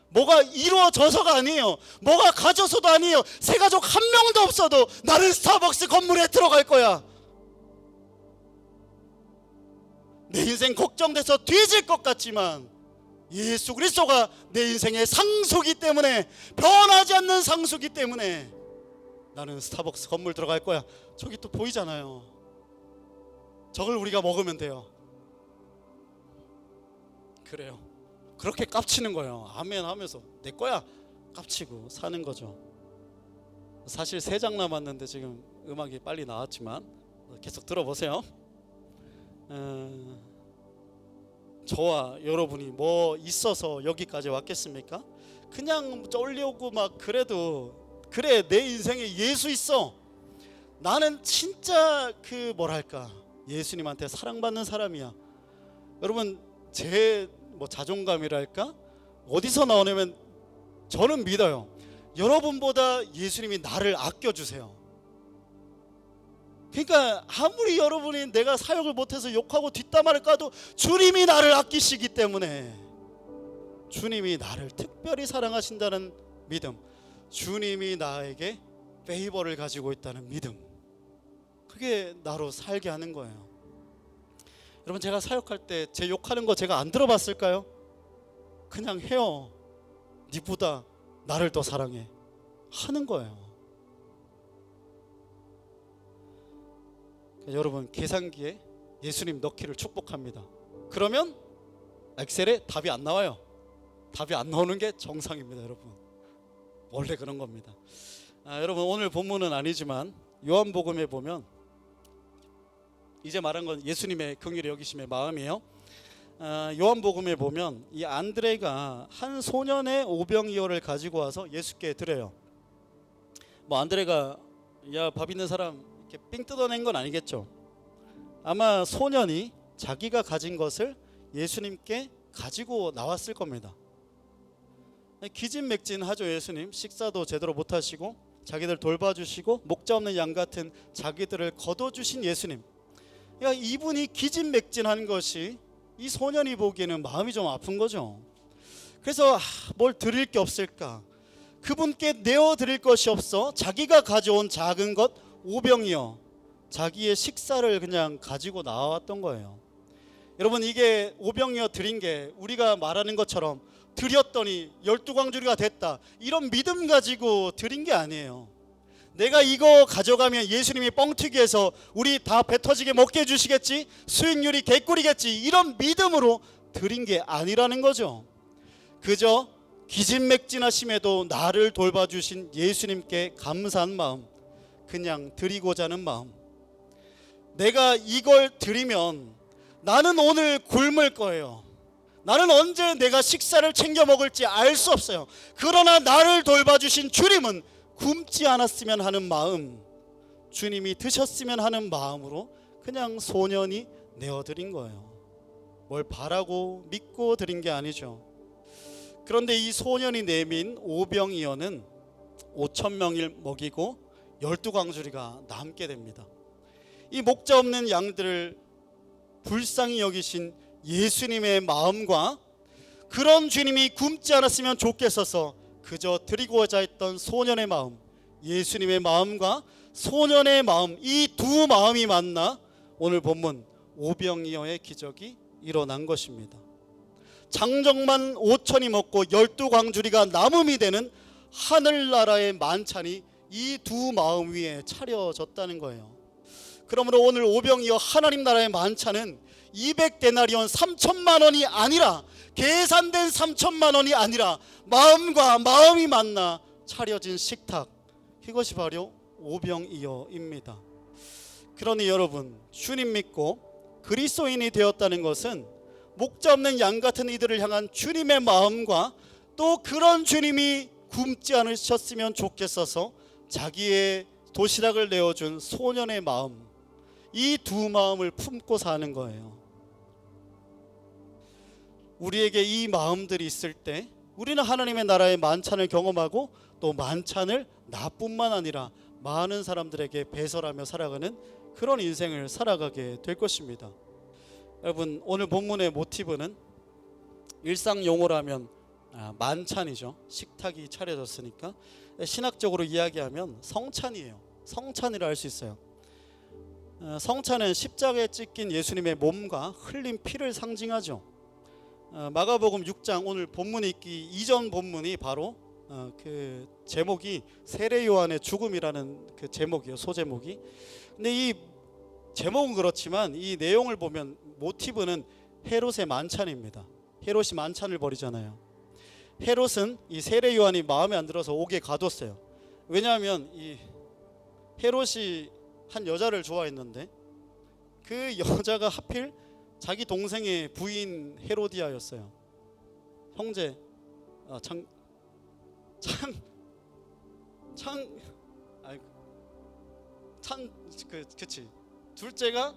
뭐가 이루어져서가 아니에요. 뭐가 가져서도 아니에요. 새 가족 한 명도 없어도 나는 스타벅스 건물에 들어갈 거야. 내 인생 걱정돼서 뒤질 것 같지만 예수 그리스도가 내 인생의 상수기 때문에 변하지 않는 상수기 때문에 나는 스타벅스 건물 들어갈 거야. 저기 또 보이잖아요. 저걸 우리가 먹으면 돼요. 그래요. 그렇게 깝치는 거예요. 아멘 하면서 내 거야 깝치고 사는 거죠. 사실 3장 남았는데 지금 음악이 빨리 나왔지만 계속 들어보세요. 저와 여러분이 뭐 있어서 여기까지 왔겠습니까? 그냥 쫄려오고 막 그래도 그래 내 인생에 예수 있어. 나는 진짜 그 뭐랄까 예수님한테 사랑받는 사람이야. 여러분 제 뭐 자존감이랄까 어디서 나오냐면 저는 믿어요. 여러분보다 예수님이 나를 아껴주세요. 그러니까 아무리 여러분이 내가 사역을 못해서 욕하고 뒷담화를 까도 주님이 나를 아끼시기 때문에 주님이 나를 특별히 사랑하신다는 믿음, 주님이 나에게 페이버를 가지고 있다는 믿음, 그게 나로 살게 하는 거예요. 여러분 제가 사역할 때 제 욕하는 거 제가 안 들어봤을까요? 그냥 해요. 니보다 나를 더 사랑해 하는 거예요. 그러니까 여러분 계산기에 예수님 넣기를 축복합니다. 그러면 엑셀에 답이 안 나와요. 답이 안 나오는 게 정상입니다. 여러분 원래 그런 겁니다. 여러분 오늘 본문은 아니지만 요한복음에 보면 이제 말한 건 예수님의 긍휼히 여기심의 마음이에요. 요한복음에 보면 이 안드레가 한 소년의 오병이어를 가지고 와서 예수께 드려요. 뭐 안드레가 야 밥 있는 사람 이렇게 삥 뜯어낸 건 아니겠죠. 아마 소년이 자기가 가진 것을 예수님께 가지고 나왔을 겁니다. 기진맥진하죠. 예수님 식사도 제대로 못하시고 자기들 돌봐주시고 목자 없는 양 같은 자기들을 거둬주신 예수님. 그러니까 이분이 기진맥진한 것이 이 소년이 보기에는 마음이 좀 아픈 거죠. 그래서 뭘 드릴 게 없을까? 그분께 내어드릴 것이 없어 자기가 가져온 작은 것 오병이어 자기의 식사를 그냥 가지고 나왔던 거예요. 여러분 이게 오병이어 드린 게 우리가 말하는 것처럼 드렸더니 12광주리가 됐다, 이런 믿음 가지고 드린 게 아니에요. 내가 이거 가져가면 예수님이 뻥튀기해서 우리 다 배 터지게 먹게 해주시겠지, 수익률이 개꿀이겠지, 이런 믿음으로 드린 게 아니라는 거죠. 그저 기진맥진하심에도 나를 돌봐주신 예수님께 감사한 마음, 그냥 드리고자 하는 마음. 내가 이걸 드리면 나는 오늘 굶을 거예요. 나는 언제 내가 식사를 챙겨 먹을지 알 수 없어요. 그러나 나를 돌봐주신 주님은 굶지 않았으면 하는 마음, 주님이 드셨으면 하는 마음으로 그냥 소년이 내어드린 거예요. 뭘 바라고 믿고 드린 게 아니죠. 그런데 이 소년이 내민 오병이어는 5,000명을 먹이고 12광주리가 남게 됩니다. 이 목자 없는 양들을 불쌍히 여기신 예수님의 마음과 그런 주님이 굶지 않았으면 좋겠어서 그저 드리고자 했던 소년의 마음, 예수님의 마음과 소년의 마음, 이 두 마음이 만나 오늘 본문 오병이어의 기적이 일어난 것입니다. 장정만 5천이 먹고 12광주리가 남음이 되는 하늘나라의 만찬이 이 두 마음 위에 차려졌다는 거예요. 그러므로 오늘 오병이어 하나님 나라의 만찬은 200데나리온 3천만 원이 아니라, 계산된 3천만 원이 아니라 마음과 마음이 만나 차려진 식탁, 이것이 바로 오병이어입니다. 그러니 여러분, 주님 믿고 그리스도인이 되었다는 것은 목자 없는 양 같은 이들을 향한 주님의 마음과 또 그런 주님이 굶지 않으셨으면 좋겠어서 자기의 도시락을 내어준 소년의 마음, 이 두 마음을 품고 사는 거예요. 우리에게 이 마음들이 있을 때 우리는 하나님의 나라의 만찬을 경험하고 또 만찬을 나뿐만 아니라 많은 사람들에게 배설하며 살아가는 그런 인생을 살아가게 될 것입니다. 여러분, 오늘 본문의 모티브는 일상 용어로 하면 만찬이죠. 식탁이 차려졌으니까. 신학적으로 이야기하면 성찬이에요. 성찬이라 할 수 있어요. 성찬은 십자가에 찢긴 예수님의 몸과 흘린 피를 상징하죠. 마가복음 6장 오늘 본문이 있기 이전 본문이 바로 그 제목이 세례 요한의 죽음이라는 그 제목이에요. 소제목이. 근데 이 제목은 그렇지만 이 내용을 보면 모티브는 헤롯의 만찬입니다. 헤롯이 만찬을 벌이잖아요. 헤롯은 이 세례 요한이 마음에 안 들어서 옥에 가뒀어요. 왜냐하면 이 헤롯이 한 여자를 좋아했는데 그 여자가 하필 자기 동생의 부인 헤로디아였어요. 형제, 그치. 둘째가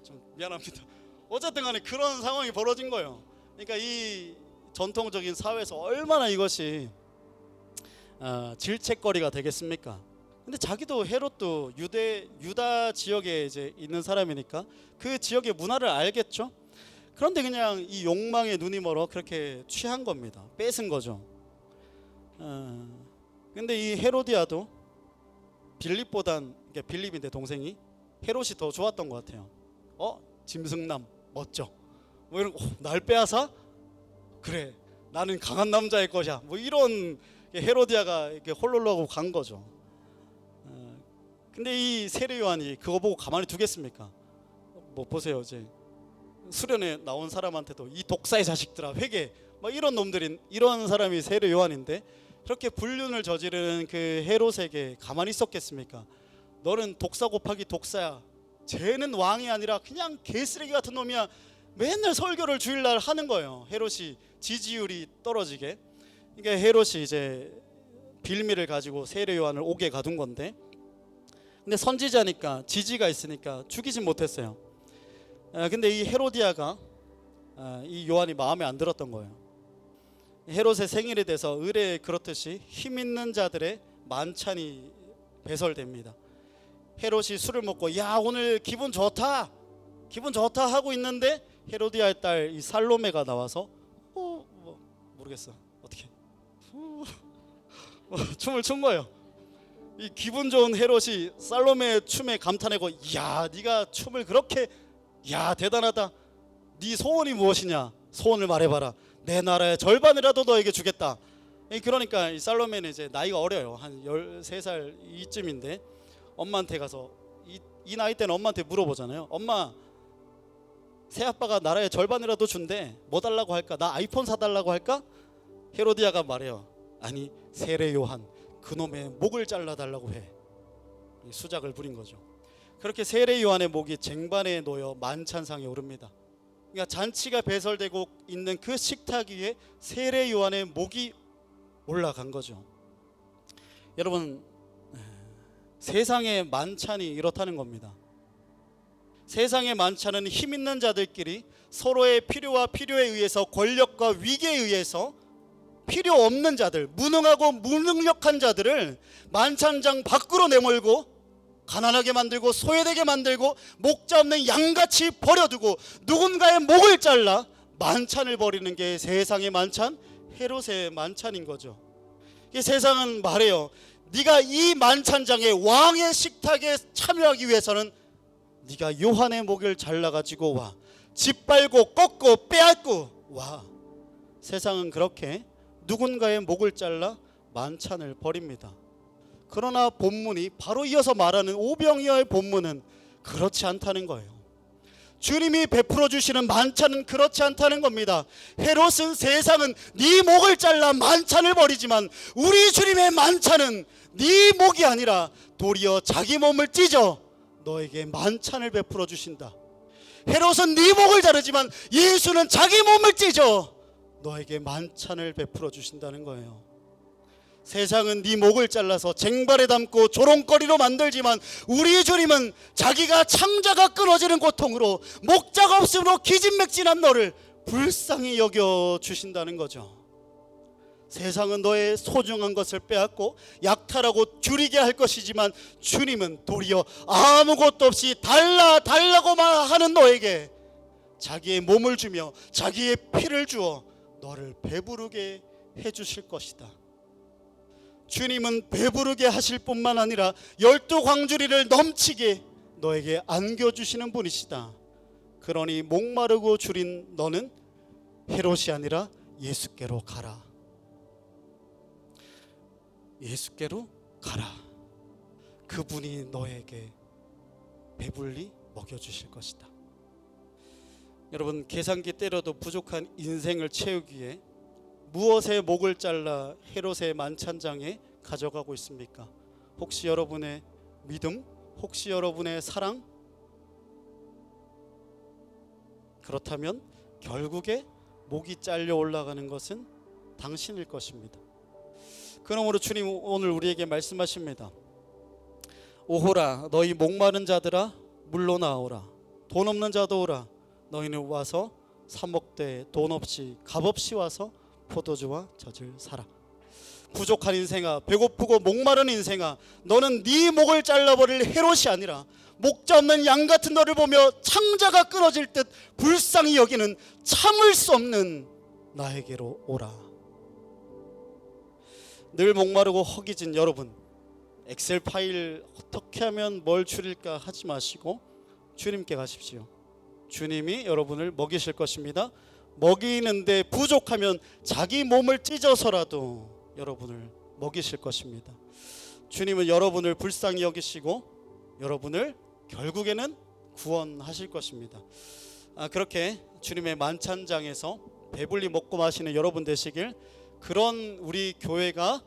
좀 미안합니다. 어쨌든 간에 그런 상황이 벌어진 거예요. 그러니까 이 전통적인 사회에서 얼마나 이것이 질책거리가 되겠습니까? 근데 자기도 헤롯도 유다 지역에 이제 있는 사람이니까 그 지역의 문화를 알겠죠. 그런데 그냥 이 욕망에 눈이 멀어 그렇게 취한 겁니다. 뺏은 거죠. 근데 이 헤로디아도 빌립보단, 그러니까 빌립인데 동생이, 헤롯이 더 좋았던 것 같아요. 짐승남 멋져. 뭐 이런 날 빼앗아? 그래, 나는 강한 남자일 것이야. 뭐 이런 헤로디아가 이렇게 홀로하고 간 거죠. 근데 이 세례 요한이 그거 보고 가만히 두겠습니까? 뭐 보세요, 이제 수련회 나온 사람한테도 이 독사의 자식들아 회개, 뭐 이런 놈들인, 이런 사람이 세례 요한인데 그렇게 불륜을 저지르는 그 헤롯에게 가만히 있었겠습니까? 너는 독사 곱하기 독사야. 쟤는 왕이 아니라 그냥 개쓰레기 같은 놈이야. 맨날 설교를 주일날 하는 거예요. 헤롯이 지지율이 떨어지게. 그러니까 헤롯이 이제 빌미를 가지고 세례 요한을 옥에 가둔 건데, 근데 선지자니까 지지가 있으니까 죽이진 못했어요. 근데 이 헤로디아가 이 요한이 마음에 안 들었던 거예요. 헤롯의 생일이 돼서 의례에 그렇듯이 힘 있는 자들의 만찬이 배설됩니다. 헤롯이 술을 먹고 야 오늘 기분 좋다 하고 있는데 헤로디아의 딸 이 살로메가 나와서 모르겠어 어떻게 춤을 춘 거예요. 이 기분 좋은 헤롯이 살로메의 춤에 감탄하고, 야 네가 춤을 그렇게, 야 대단하다, 네 소원이 무엇이냐? 소원을 말해봐라. 내 나라의 절반이라도 너에게 주겠다. 그러니까 이 살로메는 이제 나이가 어려요. 한 13살 이쯤인데 엄마한테 가서 이 나이 때는 엄마한테 물어보잖아요. 엄마, 새아빠가 나라의 절반이라도 준대. 뭐 달라고 할까? 나 아이폰 사달라고 할까? 헤로디아가 말해요. 아니, 세례 요한 그놈의 목을 잘라달라고 해. 수작을 부린 거죠. 그렇게 세례 요한의 목이 쟁반에 놓여 만찬상에 오릅니다. 그러니까 잔치가 배설되고 있는 그 식탁 위에 세례 요한의 목이 올라간 거죠. 여러분, 세상의 만찬이 이렇다는 겁니다. 세상의 만찬은 힘 있는 자들끼리 서로의 필요와 필요에 의해서, 권력과 위계에 의해서 필요 없는 자들, 무능하고 무능력한 자들을 만찬장 밖으로 내몰고 가난하게 만들고 소외되게 만들고 목자 없는 양같이 버려두고 누군가의 목을 잘라 만찬을 벌이는 게 세상의 만찬, 헤롯의 만찬인 거죠. 이 세상은 말해요. 네가 이 만찬장의 왕의 식탁에 참여하기 위해서는 네가 요한의 목을 잘라가지고 와. 짓밟고 꺾고 빼앗고 와. 세상은 그렇게 누군가의 목을 잘라 만찬을 벌입니다. 그러나 본문이 바로 이어서 말하는 오병이어의 본문은 그렇지 않다는 거예요. 주님이 베풀어 주시는 만찬은 그렇지 않다는 겁니다. 헤롯은, 세상은 네 목을 잘라 만찬을 벌이지만 우리 주님의 만찬은 네 목이 아니라 도리어 자기 몸을 찢어 너에게 만찬을 베풀어 주신다. 헤롯은 네 목을 자르지만 예수는 자기 몸을 찢어 너에게 만찬을 베풀어 주신다는 거예요. 세상은 네 목을 잘라서 쟁발에 담고 조롱거리로 만들지만 우리 주님은 자기가 창자가 끊어지는 고통으로 목자가 없음으로 기진맥진한 너를 불쌍히 여겨 주신다는 거죠. 세상은 너의 소중한 것을 빼앗고 약탈하고 줄이게 할 것이지만 주님은 도리어 아무것도 없이 달라고만 하는 너에게 자기의 몸을 주며 자기의 피를 주어 너를 배부르게 해주실 것이다. 주님은 배부르게 하실 뿐만 아니라 12광주리를 넘치게 너에게 안겨주시는 분이시다. 그러니 목마르고 줄인 너는 헤롯이 아니라 예수께로 가라. 예수께로 가라. 그분이 너에게 배불리 먹여주실 것이다. 여러분, 계산기 때려도 부족한 인생을 채우기 위해 무엇의 목을 잘라 헤롯의 만찬장에 가져가고 있습니까? 혹시 여러분의 믿음? 혹시 여러분의 사랑? 그렇다면 결국에 목이 잘려 올라가는 것은 당신일 것입니다. 그러므로 주님 오늘 우리에게 말씀하십니다. 오호라, 너희 목마른 자들아 물로 나오라. 돈 없는 자도 오라. 너희는 와서 사 먹되 돈 없이 값 없이 와서 포도주와 젖을 사라. 부족한 인생아, 배고프고 목마른 인생아, 너는 네 목을 잘라버릴 헤롯이 아니라 목자 없는 양 같은 너를 보며 창자가 끊어질 듯 불쌍히 여기는 참을 수 없는 나에게로 오라. 늘 목마르고 허기진 여러분, 엑셀 파일 어떻게 하면 뭘 줄일까 하지 마시고 주님께 가십시오. 주님이 여러분을 먹이실 것입니다. 먹이는데 부족하면 자기 몸을 찢어서라도 여러분을 먹이실 것입니다. 주님은 여러분을 불쌍히 여기시고 여러분을 결국에는 구원하실 것입니다. 그렇게 주님의 만찬장에서 배불리 먹고 마시는 여러분 되시길, 그런 우리 교회가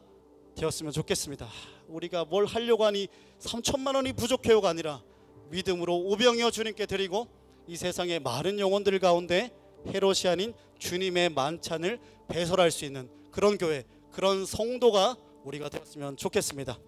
되었으면 좋겠습니다. 우리가 뭘 하려고 하니 3천만 원이 부족해요가 아니라 믿음으로 오병이어 주님께 드리고 이 세상의 많은 영혼들 가운데 헤롯이 아닌 주님의 만찬을 배설할 수 있는 그런 교회, 그런 성도가 우리가 되었으면 좋겠습니다.